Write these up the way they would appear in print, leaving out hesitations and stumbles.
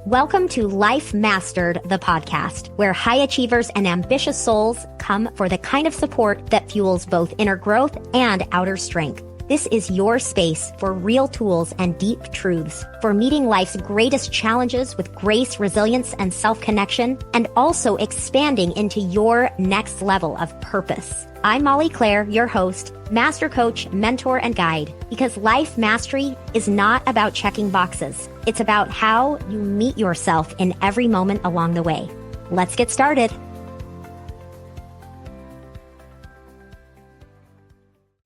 Welcome to Life Mastered, the podcast, where high achievers and ambitious souls come for the kind of support that fuels both inner growth and outer strength. This is your space for real tools and deep truths, for meeting life's greatest challenges with grace, resilience, and self-connection, and also expanding into your next level of purpose. I'm Molly Claire, your host, master coach, mentor, and guide, because life mastery is not about checking boxes. It's about how you meet yourself in every moment along the way. Let's get started.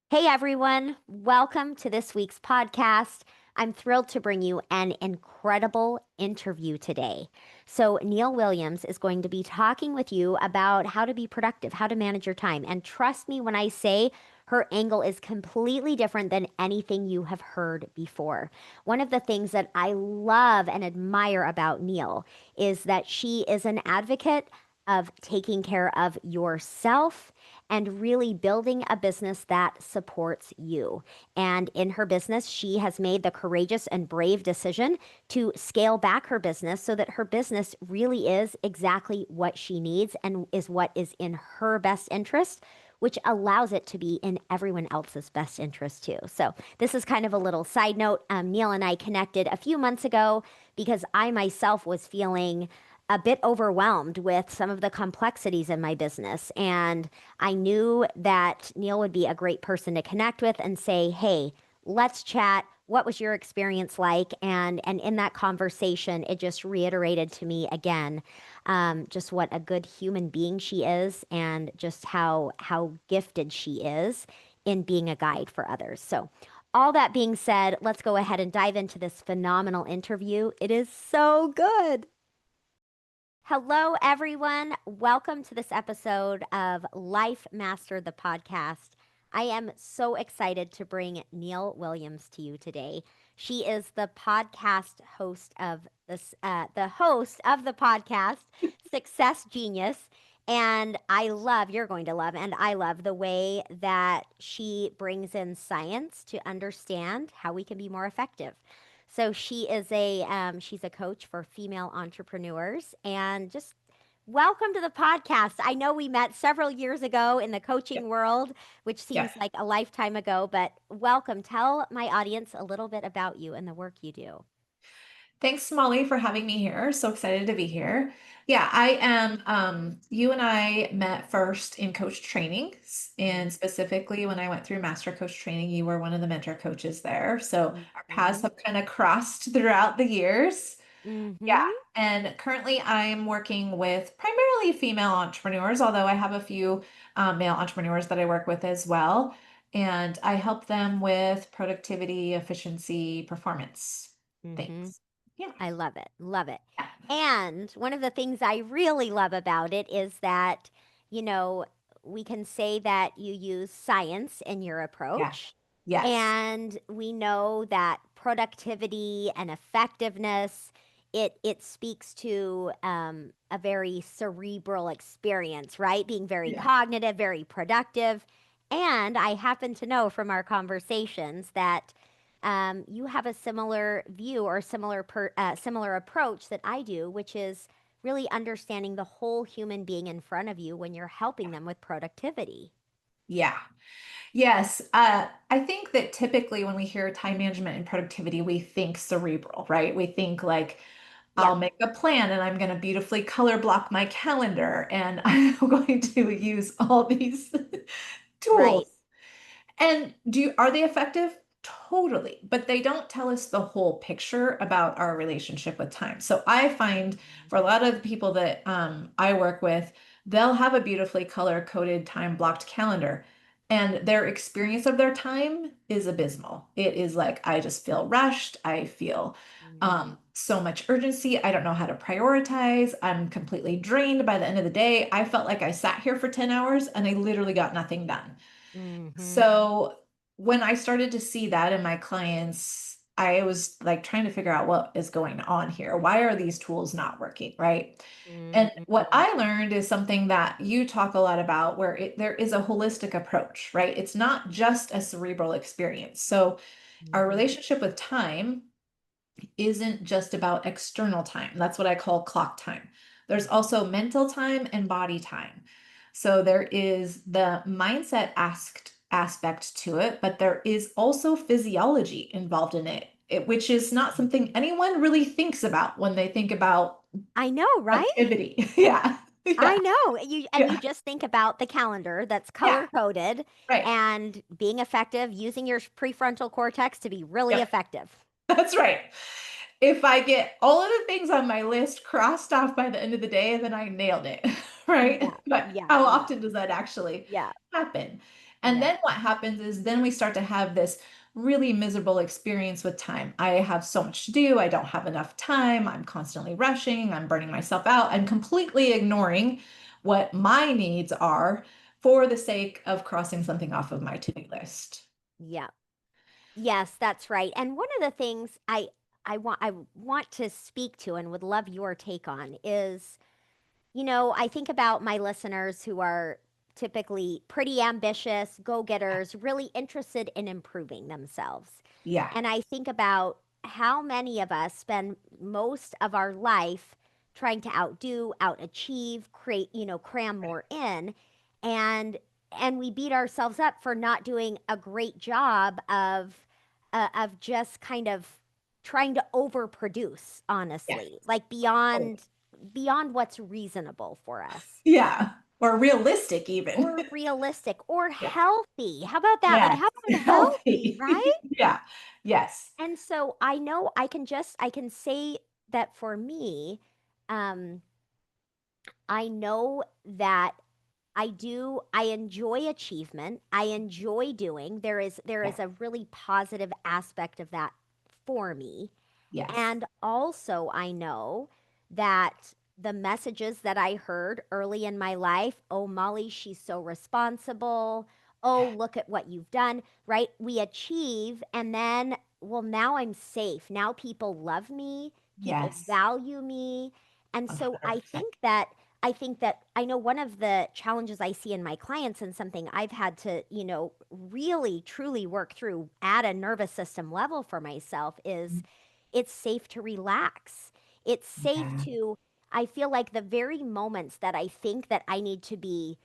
Hey everyone, welcome to this week's podcast. I'm thrilled to bring you an incredible interview today. So Neill Williams is going to be talking with you about how to be productive, how to manage your time. And trust me when I say her angle is completely different than anything you have heard before. One of the things that I love and admire about Neill is that she is an advocate of taking care of yourself and really building a business that supports you. And in her business, she has made the courageous and brave decision to scale back her business so that her business really is exactly what she needs and is what is in her best interest, which allows it to be in everyone else's best interest too. So this is kind of a little side note. Neill and I connected a few months ago because I myself was feeling a bit overwhelmed with some of the complexities in my business. And I knew that Neill would be a great person to connect with and say, hey, let's chat. What was your experience like? And in that conversation, it just reiterated to me again, just what a good human being she is and just how gifted she is in being a guide for others. So all that being said, let's go ahead and dive into this phenomenal interview. It is so good. Hello, everyone. Welcome to this episode of Life Master, the podcast. I am so excited to bring Neill Williams to you today. She is the podcast host of this, the host of the podcast, Success Genius. And you're going to love, and I love the way that she brings in science to understand how we can be more effective. So she's a coach for female entrepreneurs, and just welcome to the podcast. I know we met several years ago in the Yeah. coaching world, which Yeah. seems like a lifetime ago, but welcome. Tell my audience a little bit about you and the work you do. Thanks, Molly, for having me here. So excited to be here. Yeah, I am. You and I met first in coach trainings, and specifically when I went through master coach training, you were one of the mentor coaches there. So our paths Mm-hmm. have kind of crossed throughout the years. Yeah. Mm-hmm. And currently I'm working with primarily female entrepreneurs, although I have a few male entrepreneurs that I work with as well. And I help them with productivity, efficiency, performance Mm-hmm. things. Yeah. I love it. Love it. Yeah. And one of the things I really love about it is that, you know, we can say that you use science in your Yeah. approach. Yes. And we know that productivity and effectiveness, it speaks to a very cerebral experience, right? Being very Yeah. cognitive, very productive. And I happen to know from our conversations that you have a similar view or similar approach that I do, which is really understanding the whole human being in front of you when you're helping them with productivity. Yeah. Yes. I think that typically when we hear time management and productivity, we think cerebral, right? We think like, Yeah, I'll make a plan and I'm going to beautifully color block my calendar and I'm going to use all these tools. right. And are they effective? Totally. But they don't tell us the whole picture about our relationship with time. So I find for a lot of the people that I work with, they'll have a beautifully color coded time blocked calendar. And their experience of their time is abysmal. It is like, I just feel rushed. I feel Mhm. so much urgency. I don't know how to prioritize. I'm completely drained by the end of the day. I felt like I sat here for 10 hours and I literally got nothing done. Mhm. So when I started to see that in my clients, I was like trying to figure out what is going on here. Why are these tools not working, right? And what Mhm. I learned is something that you talk a lot about, where there is a holistic approach, right? It's not just a cerebral experience. So our Mhm. relationship with time isn't just about external time. That's what I call clock time. There's also mental time and body time. So there is the mindset aspect to it, but there is also physiology involved in it, which is not something anyone really thinks about when they think about I know, right? activity. Yeah. I Yeah. know. You Yeah. just think about the calendar that's Yeah. color coded Right. and being effective, using your prefrontal cortex to be really Yep. effective. That's right. If I get all of the things on my list crossed off by the end of the day, then I nailed it, right? Yeah, But yeah, how yeah, often does that actually yeah, happen? And yeah. then what happens is then we start to have this really miserable experience with time. I have so much to do. I don't have enough time. I'm constantly rushing. I'm burning myself out. I'm completely ignoring what my needs are for the sake of crossing something off of my to-do list. Yeah. Yes, that's right. And one of the things I want to speak to and would love your take on is, I think about my listeners who are typically pretty ambitious, go-getters, really interested in improving themselves. Yeah. And I think about how many of us spend most of our life trying to outdo, outachieve, create, cram more in. And and we beat ourselves up for not doing a great job of just kind of trying to overproduce, Yes. honestly, like Oh, beyond what's reasonable for us yeah. Or realistic even. or realistic or Yeah. healthy. How about that? Like, Yes. how about healthy, Healthy. right? Yeah. Yes. And so I know I can say that for me, um, I know that I enjoy achievement. I enjoy doing. There is Yeah. a really positive aspect of that for me. Yes. And also, I know that the messages that I heard early in my life, oh, Molly, she's so responsible. Oh, Yeah. look at what you've done, right? We achieve, and then, well, now I'm safe. Now people love me, people Yes. value me. And so 100%. I think that I know one of the challenges I see in my clients and something I've had to, really truly work through at a nervous system level for myself is it's safe to relax. It's safe Yeah. to, I feel like the very moments that I think that I need to be,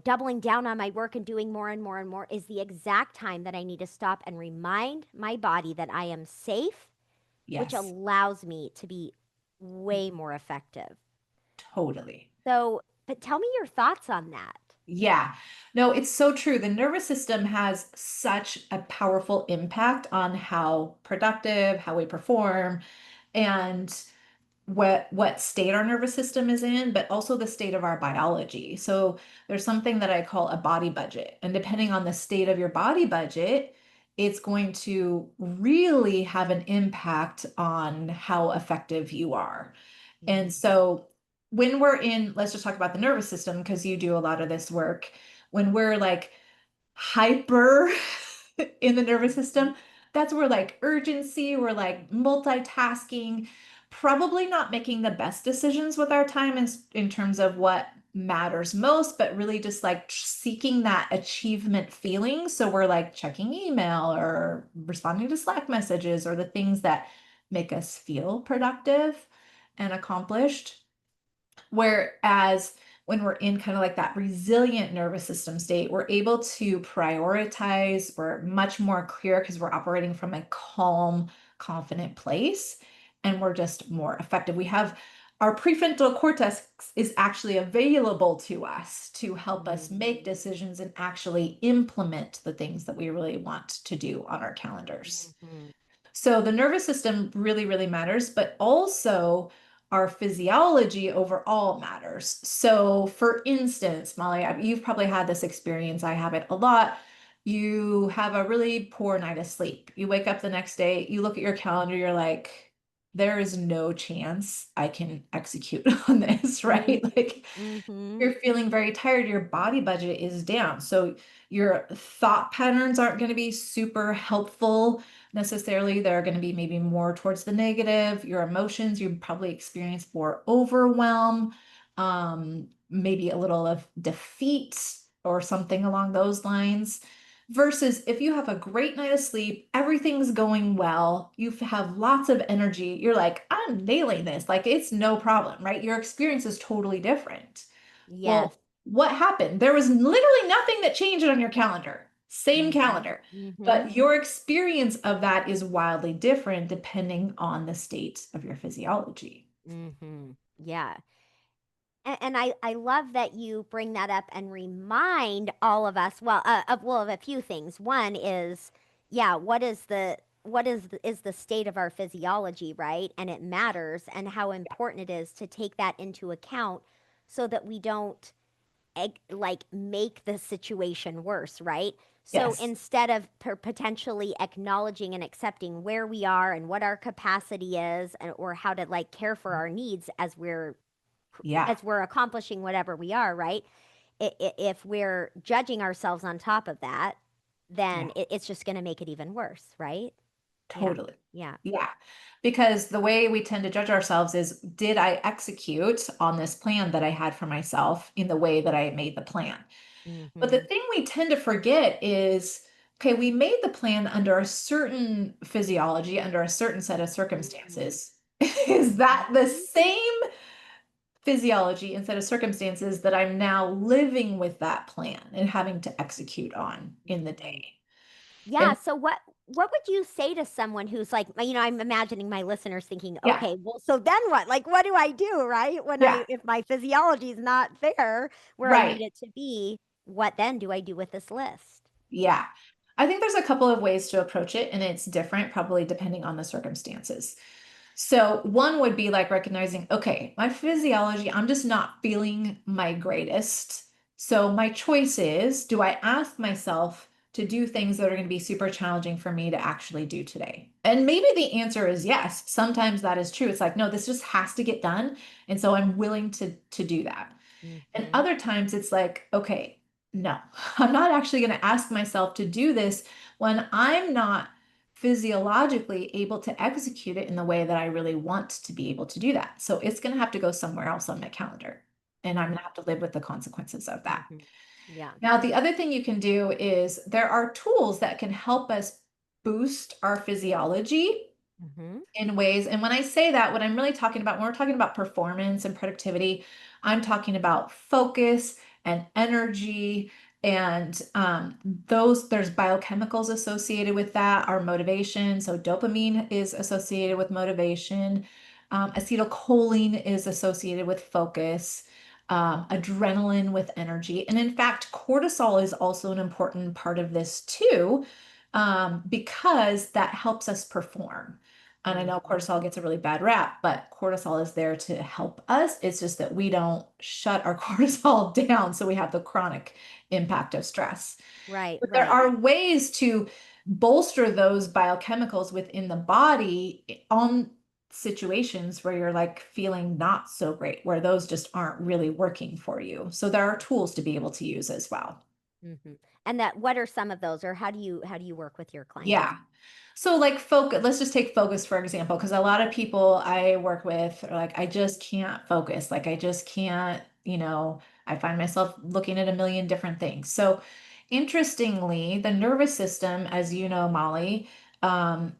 doubling down on my work and doing more and more and more is the exact time that I need to stop and remind my body that I am safe, which Yes. allows me to be way more effective. Totally. So, but tell me your thoughts on that. Yeah. No, it's so true. The nervous system has such a powerful impact on how productive, how we perform, and what state our nervous system is in, but also the state of our biology. So there's something that I call a body budget. And depending on the state of your body budget, it's going to really have an impact on how effective you are. And Mhm. so when we're in, let's just talk about the nervous system because you do a lot of this work. When we're like hyper in the nervous Mhm. system, that's where like urgency, we're like multitasking, probably not making the best decisions with our time in terms of what matters most, but really just like seeking that achievement feeling. So we're like checking email or responding to Slack messages or the things that make us feel productive and accomplished. Whereas when we're in kind of like that resilient nervous system state, we're able to prioritize. We're much more clear because we're operating from a calm, confident place, and we're just more effective. We have our prefrontal cortex is actually available to us to help us make Mhm. decisions and actually implement the things that we really want to do on our calendars. Mhm. So the nervous system really, really matters, but also our physiology overall matters. So, for instance, Molly, you've probably had this experience. I have it a lot. You have a really poor night of sleep. You wake up the next day, you look at your calendar, you're like, there is no chance I can execute on this, right? Mhm. Like, Mhm. you're feeling very tired, your body budget is down. So your thought patterns aren't going to be super helpful necessarily. They're going to be maybe more towards the negative. Your emotions, you probably experience more overwhelm, maybe a little of defeat or something along those lines. Versus if you have a great night of sleep, everything's going well, you have lots of energy, you're like, I'm nailing this, like it's no problem, right? Your experience is totally different. Yes. Well, what happened? There was literally nothing that changed on your calendar, same Mm-hmm. calendar, Mm-hmm. but your experience of that is wildly different depending on the state of your physiology. Mm-hmm. Yeah. And I love that you bring that up and remind all of us, well, of a few things. One is, yeah, is the state of our physiology, right? And it matters, and how important it is to take that into account so that we don't like make the situation worse, right? So Yes. instead of potentially acknowledging and accepting where we are and what our capacity is, and or how to like care for our needs Yeah. as we're accomplishing whatever we are, right? If we're judging ourselves on top of that, Yeah. then it's just going to make it even worse, right? Yeah. Totally. Yeah. Yeah. Because the way we tend to judge ourselves is, did I execute on this plan that I had for myself in the way that I made the plan? But the Mm-hmm. thing we tend to forget is, okay, we made the plan under a certain physiology, under a certain set of Mm-hmm. circumstances. Is that the Mm-hmm. same physiology and set of circumstances that I'm now living with that plan and having to execute on in the Mm-hmm. day? Yeah. And So what would you say to someone who's like, I'm imagining my listeners thinking, yeah, okay, well, so then what? Like, what do I do, right? yeah, If my physiology is not there where I right. need it to be, what then do I do with this list? Yeah. I think there's a couple of ways to approach it, and it's different probably depending on the circumstances. So, one would be like recognizing, okay, my physiology, I'm just not feeling my greatest. So, my choice is, do I ask myself to do things that are going to be super challenging for me to actually do today? And maybe the answer is yes. Sometimes that is true. It's like, no, this just has to get done. And so I'm willing to do that. And Mm-hmm. other times it's like, okay, no, I'm not actually going to ask myself to do this when I'm not physiologically able to execute it in the way that I really want to be able to do that. So it's going to have to go somewhere else on my calendar. And I'm going to have to live with the consequences of that. Mm-hmm. Yeah. Now, the other thing you can do is there are tools that can help us boost our physiology Mm-hmm. in ways. And when I say that, what I'm really talking about, when we're talking about performance and productivity, I'm talking about focus and energy. And there's biochemicals associated with that, our motivation. So dopamine is associated with motivation. Acetylcholine is associated with focus. Adrenaline with energy. And in fact, cortisol is also an important part of this too, because that helps us perform. And I know Mm-hmm. cortisol gets a really bad rap, but cortisol is there to help us. It's just that we don't shut our cortisol down, so we have the chronic impact of stress. Right, But there right. are ways to bolster those biochemicals within the body on situations where you're like feeling not so great, where those just aren't really working for you. So there are tools to be able to use as well. Mm-hmm. And that, what are some of those, or how do you work with your clients? Yeah. So like focus, let's just take focus for example, because a lot of people I work with are like, I just can't focus. Like I just can't, I find myself looking at a million different things. So interestingly, the nervous system, as you know, Molly,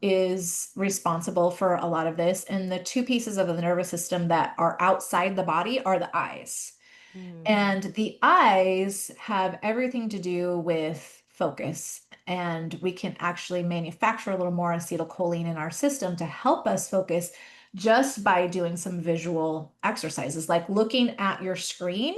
is responsible for a lot of this. And the two pieces of the nervous system that are outside the body are the eyes. Mm-hmm. And the eyes have everything to do with focus. And we can actually manufacture a little more acetylcholine in our system to help us focus just by doing some visual exercises, like looking at your screen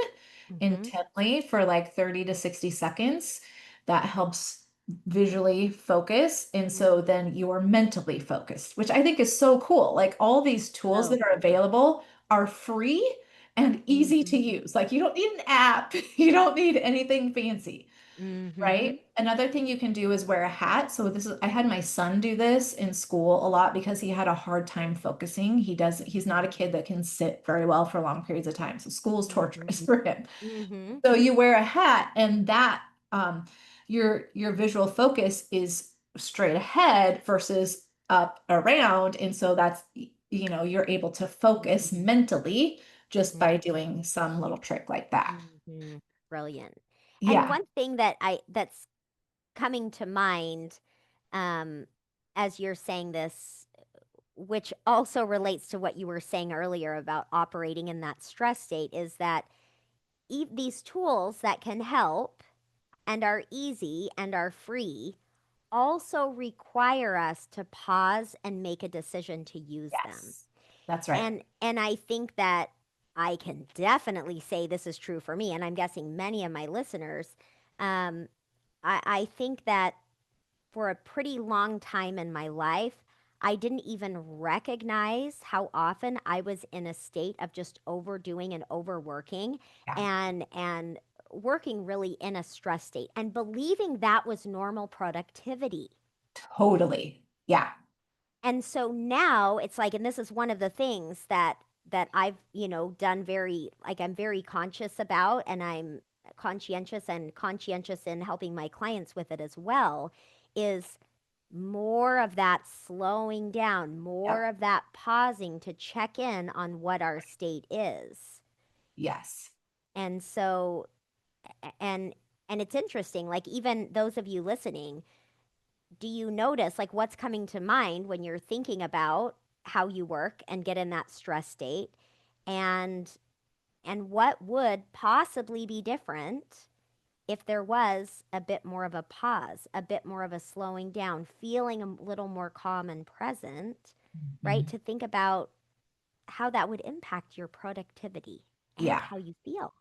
Mm-hmm. intently for like 30 to 60 seconds. That helps visually focus. And so Mm-hmm. then you're mentally focused, which I think is so cool. Like all these tools So that are cool. available are free and easy to Mm-hmm. use. Like you don't need an app, you don't need anything fancy, Mm-hmm. right? Another thing you can do is wear a hat. So I had my son do this in school a lot because he had a hard time focusing. He's not a kid that can sit very well for long periods of time. So school is Mm-hmm. torturous for him. Mm-hmm. So you wear a hat and that um your visual focus is straight ahead versus up around. And so that's you're able to focus mentally just by doing some little trick like that. Mm-hmm. Brilliant. And Yeah. one thing that's coming to mind um, as you're saying this, which also relates to what you were saying earlier about operating in that stress state, is that these tools that can help and are easy and are free also require us to pause and make a decision to use them. Yes, that's right. And I think that I can definitely say this is true for me, and I'm guessing many of my listeners. Um, I think that for a pretty long time in my life, I didn't even recognize how often I was in a state of just overdoing and overworking Yeah, and working really in a stress state and believing that was normal productivity. totally. Yeah, And so now it's like, and this is one of the things that I've, done very, like I'm very conscious about, and I'm conscientious in helping my clients with it as well, is more of that slowing down, more yep, of that pausing to check in on what our state is. yes, And so, and and it's interesting, like even those of you listening, do you notice like what's coming to mind when you're thinking about how you work and get in that stress state, and what would possibly be different if there was a bit more of a pause, a bit more of a slowing down, feeling a little more calm and present, right? mhm, To think about how that would impact your productivity and yeah, how you feel.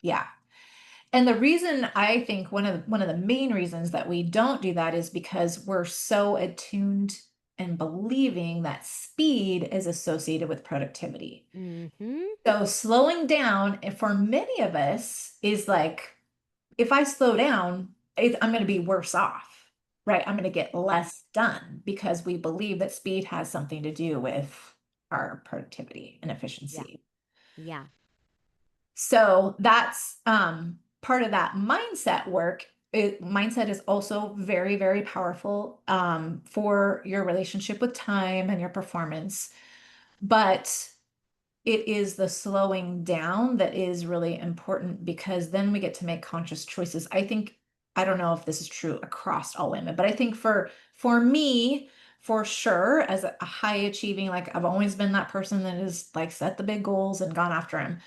yeah. And the reason I think one of the main reasons that we don't do that is because we're so attuned and believing that speed is associated with productivity. Mm-hmm. So slowing down, for many of us, is like, if I slow down, I'm going to be worse off, right? I'm going to get less done because we believe that speed has something to do with our productivity and Yeah. efficiency. Yeah. So that's part of that mindset work. Mindset is also very, very powerful for your relationship with time and your performance. But it is the slowing down that is really important because then we get to make conscious choices. I think, I don't know if this is true across all women, but I think for me, for sure, as a high achieving, like I've always been that person that has like set the big goals and gone after them.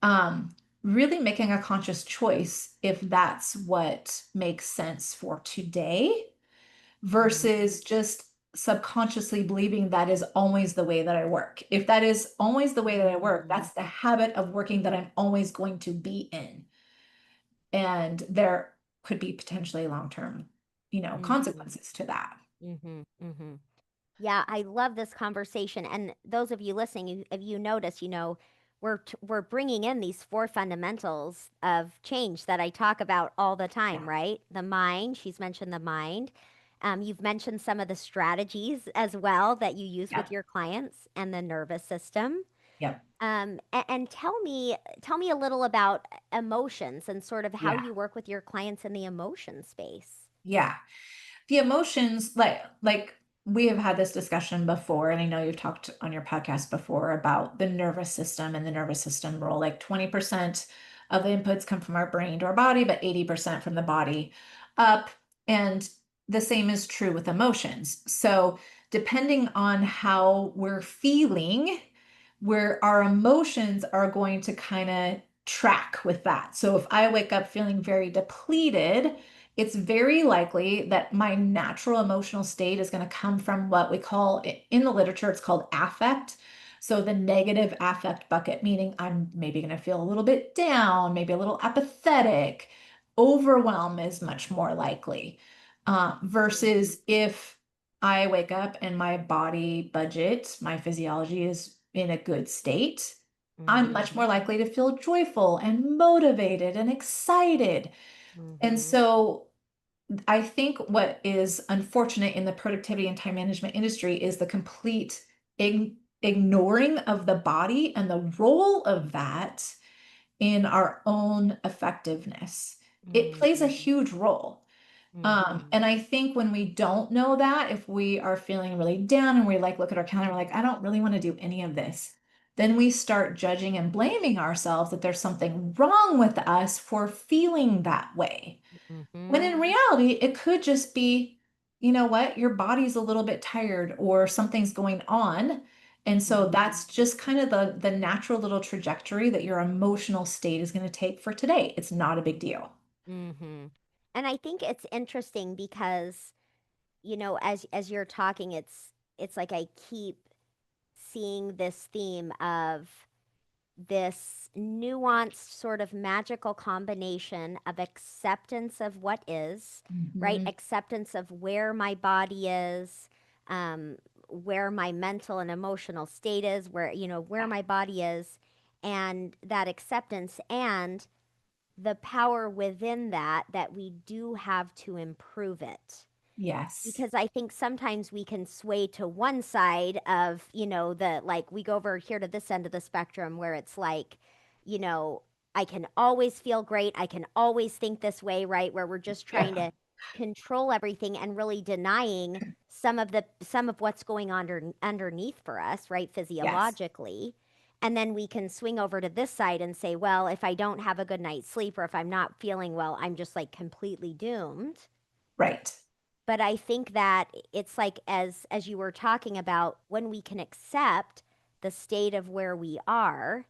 Um, really making a conscious choice if that's what makes sense for today Mm-hmm. versus just subconsciously believing that is always the way that I work. If that is always the way that I work, Mm-hmm. that's the habit of working that I'm always going to be in. And there could be potentially long-term, Mm-hmm. consequences to that. Mm-hmm. Mm-hmm. Yeah, I love this conversation. And those of you listening, if you notice, we're bringing in these four fundamentals of change that I talk about all the Yeah. time, right? The mind, she's mentioned the mind. You've mentioned some of the strategies as well that you use with Yep. your clients, and the nervous system. Yep. And tell me a little about emotions and sort of how Yeah. you work with your clients in the emotion space. Yeah. The emotions, like we have had this discussion before, and I know you've talked on your podcast before about the nervous system and the nervous system role. Like 20% of the inputs come from our brain to our body, but 80% from the body up. And the same is true with emotions. So depending on how we're feeling, where our emotions are going to kind of track with that. So if I wake up feeling very depleted, it's very likely that my natural emotional state is going to come from what we call in the literature, it's called affect. So the negative affect bucket, meaning I'm maybe going to feel a little bit down, maybe a little apathetic. Overwhelm is much more likely Mm-hmm. versus if I wake up and my body budget, my physiology is in a good state. I'm much Mm-hmm. more likely to feel joyful and motivated and excited. And Mm-hmm. so I think what is unfortunate in the productivity and time management industry is the complete ignoring of the body and the role of that in our own effectiveness. It plays a Mm-hmm. huge role. Mm-hmm. And I think when we don't know that, if we are feeling really down and we like look at our calendar, we're like, I don't really want to do any of this, then we start judging and blaming ourselves that there's something wrong with us for feeling that way. When Mm-hmm. in reality, it could just be, you know what, your body's a little bit tired or something's going on. And so that's just kind of the natural little trajectory that your emotional state is going to take for today. It's not a big deal. Mm-hmm. And I think it's interesting because, as you're talking, it's like I keep seeing this theme of this nuanced sort of magical combination of acceptance of what is, right? Mhm. Acceptance of where my body is, where my mental and emotional state is, where my body is, and that acceptance and the power within that we do have to improve it, Yes. because I think sometimes we can sway to one side of, the like we go over here to this end of the spectrum where it's like, you know, I can always feel great. I can always think this way, right? Where we're just trying Yeah. to control everything and really denying some of what's going on underneath for us, right? Yes. Physiologically. And then we can swing over to this side and say, well, if I don't have a good night's sleep or if I'm not feeling well, I'm just like completely doomed. Right. But I think that it's like, as you were talking about, when we can accept the state of where we are,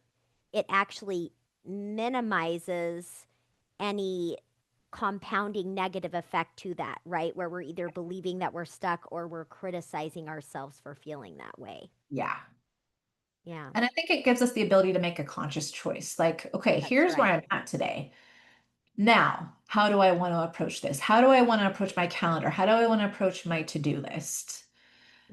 it actually minimizes any compounding negative effect to that, right? Where we're either believing that we're stuck or we're criticizing ourselves for feeling that way. Yeah. Yeah, And I think it gives us the ability to make a conscious choice. Like, okay, that's here's where right. I'm at today. Now, how do I want to approach this? How do I want to approach my calendar? How do I want to approach my to-do list?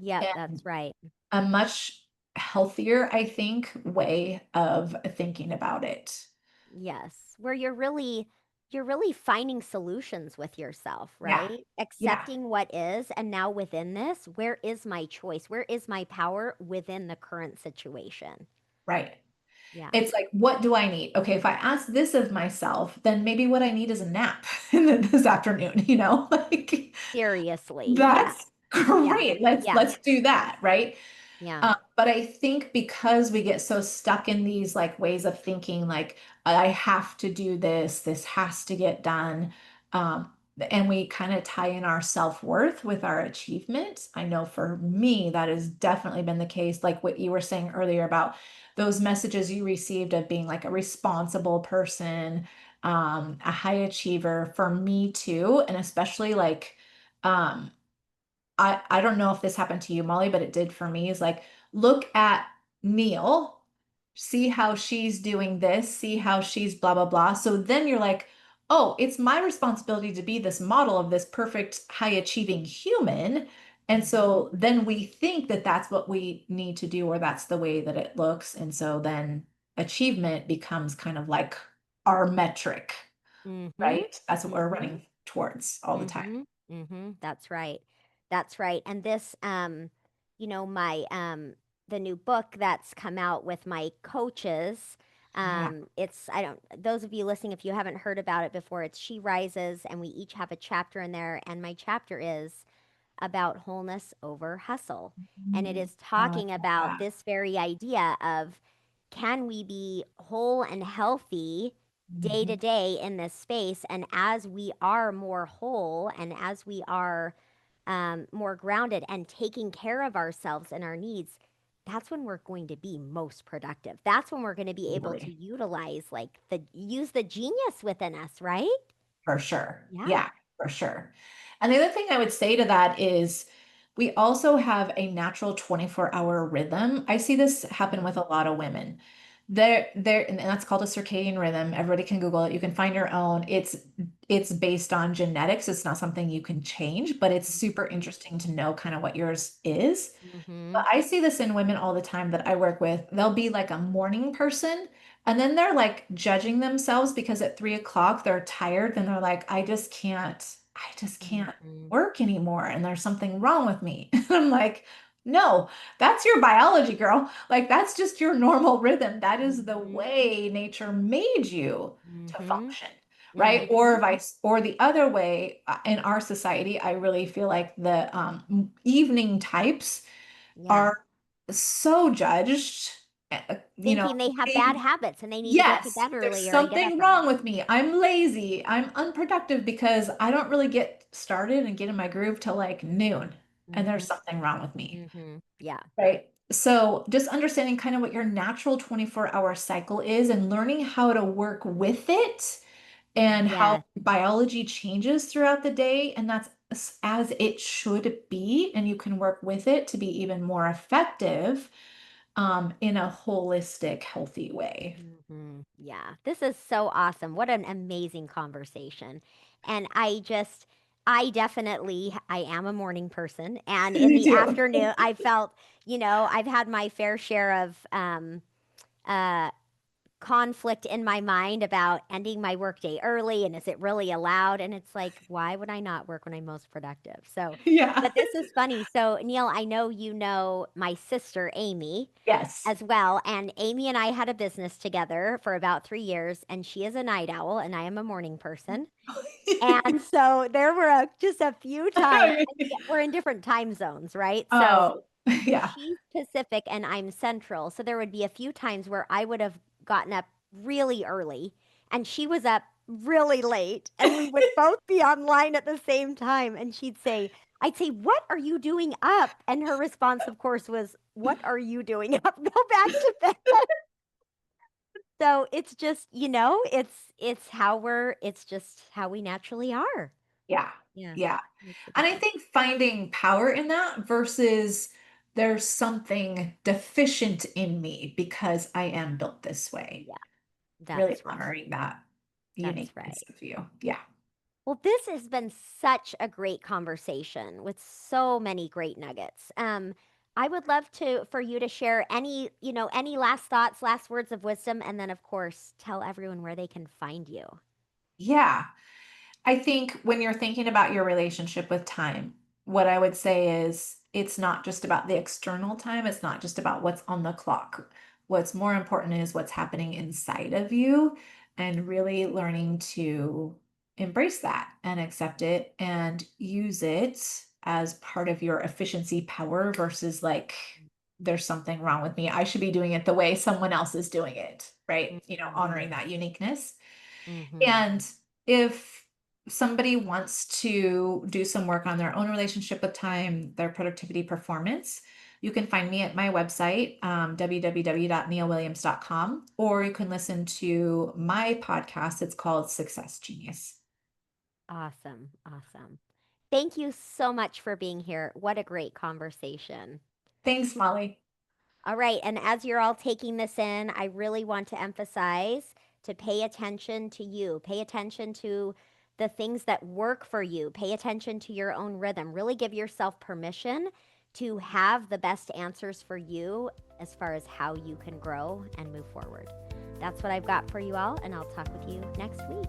Yep, And that's right. a much healthier, I think, way of thinking about it. Yes, where you're really finding solutions with yourself, Yeah. right? Yeah. Accepting what is, and now within this, where is my choice? Where is my power within the current situation? Right. Yeah. It's like, what do I need? Okay, if I ask this of myself, then maybe what I need is a nap this afternoon, Like Seriously. Yeah. that's Yeah. great. Let's Yeah. let's do that, right? Yeah. But I think because we get so stuck in these like ways of thinking, like I have to do this, this has to get done, and we kind of tie in our self-worth with our achievement. I know for me, that has definitely been the case, like what you were saying earlier about those messages you received of being like a responsible person, a high achiever. For me too, and especially like, um, I don't know if this happened to you, Molly, but it did for me. Is like, look at Neill, see how she's doing this, see how she's blah, blah, blah. So then you're like, oh, it's my responsibility to be this model of this perfect, high achieving human. And Hmm. so then we think that that's what we need to do, or that's the way that it looks. And so then achievement becomes kind of like our metric, Mm-hmm. right? That's what we're Mm-hmm. running towards all the time. Mm-hmm. Mm-hmm. That's right. That's right. And this, my the new book that's come out with my coaches. Yeah. It's I don't those of you listening, if you haven't heard about it before, it's She Rises, and we each have a chapter in there, and my chapter is about wholeness over hustle. And it Mm. is Oh, talking about yeah. this very idea of, can we be whole and healthy day to Mhm. day in this space? And as we are more whole and as we are more grounded and taking care of ourselves and our needs, that's when we're going to be most productive. That's when we're going to be able to Totally. utilize, like, use the genius within us, right? For sure. Yeah. Yeah, for sure. And the other thing I would say to that is we also have a natural 24-hour rhythm. I see this happen with a lot of women. And that's called a circadian rhythm. Everybody can Google it. You can find your own. It's based on genetics. It's not something you can change, but it's super interesting to know kind of what yours is. Mm-hmm. But I see this in women all the time that I work with. They'll be like a morning person, and then they're like judging themselves because at 3 o'clock they're tired and they're like, I just can't Mm-hmm. work anymore. And there's something wrong with me. And I'm like, no, that's your biology, girl. Like, that's just your normal rhythm. That is the Mm-hmm. way nature made you to Mm-hmm. function. Right. Mm-hmm. Or the other way in our society, I really feel like the evening types Yeah. are so judged. you know, Thinking they have bad habits and they need to go to yes, bed there's earlier and get up something earlier. wrong with me. I'm lazy. I'm unproductive because I don't really get started and get in my groove till like noon, and there's Mm-hmm. something wrong with me. Mm-hmm. Yeah. Right. So just understanding kind of what your natural 24-hour cycle is and learning how to work with it and how Yes. biology changes throughout the day. And that's as it should be. And you can work with it to be even more effective in a holistic, healthy way. Yeah, this is so awesome. What an amazing conversation. And I definitely, I am a morning person. And in You the do. afternoon, I felt, I've had my fair share of uh, conflict in my mind about ending my workday early and is it really allowed? And it's like, why would I not work when I'm most productive? So, Yeah. but this is funny. So, Neil, I know you know my sister, Amy Yes. as well. And Amy and I had a business together for about 3 years, and she is a night owl, and I am a morning person. And so there were just a few times, we're in different time zones, right? So Oh, yeah. she's Pacific and I'm Central. So there would be a few times where I would have gotten up really early and she was up really late, and we would both be online at the same time. And I'd say, "What are you doing up?" And her response, of course, was, "What are you doing up? Go back to bed." So it's just, it's just how we naturally are. Yeah. Yeah. Yeah. Makes a And I difference. think finding power in that versus there's something deficient in me because I am built this way. Yeah, Really that's right. honoring that That's right. uniqueness of you. Yeah. Well, this has been such a great conversation with so many great nuggets. I would love for you to share any last thoughts, last words of wisdom, and then of course tell everyone where they can find you. Yeah. I think when you're thinking about your relationship with time, what I would say is it's not just about the external time. It's not just about what's on the clock. What's more important is what's happening inside of you and really learning to embrace that and accept it and use it as part of your efficiency power versus like, there's something wrong with me. I should be doing it the way someone else is doing it, right? Mm-hmm. Honoring that uniqueness. Mm-hmm. And if somebody wants to do some work on their own relationship with time, their productivity performance, you can find me at my website, www.neillwilliams.com, or you can listen to my podcast. It's called Success Genius. Awesome. Awesome. Thank you so much for being here. What a great conversation. Thanks, Molly. All right. And as you're all taking this in, I really want to emphasize to pay attention to you, pay attention to the things that work for you, pay attention to your own rhythm. Really give yourself permission to have the best answers for you as far as how you can grow and move forward. That's what I've got for you all, and I'll talk with you next week.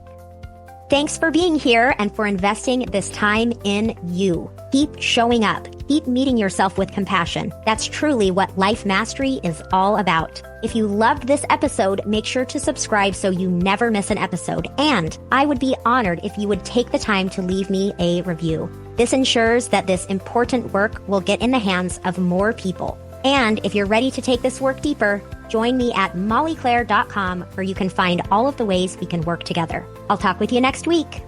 Thanks for being here and for investing this time in you. Keep showing up. Keep meeting yourself with compassion. That's truly what life mastery is all about. If you loved this episode, make sure to subscribe so you never miss an episode. And I would be honored if you would take the time to leave me a review. This ensures that this important work will get in the hands of more people. And if you're ready to take this work deeper, join me at mollyclaire.com where you can find all of the ways we can work together. I'll talk with you next week.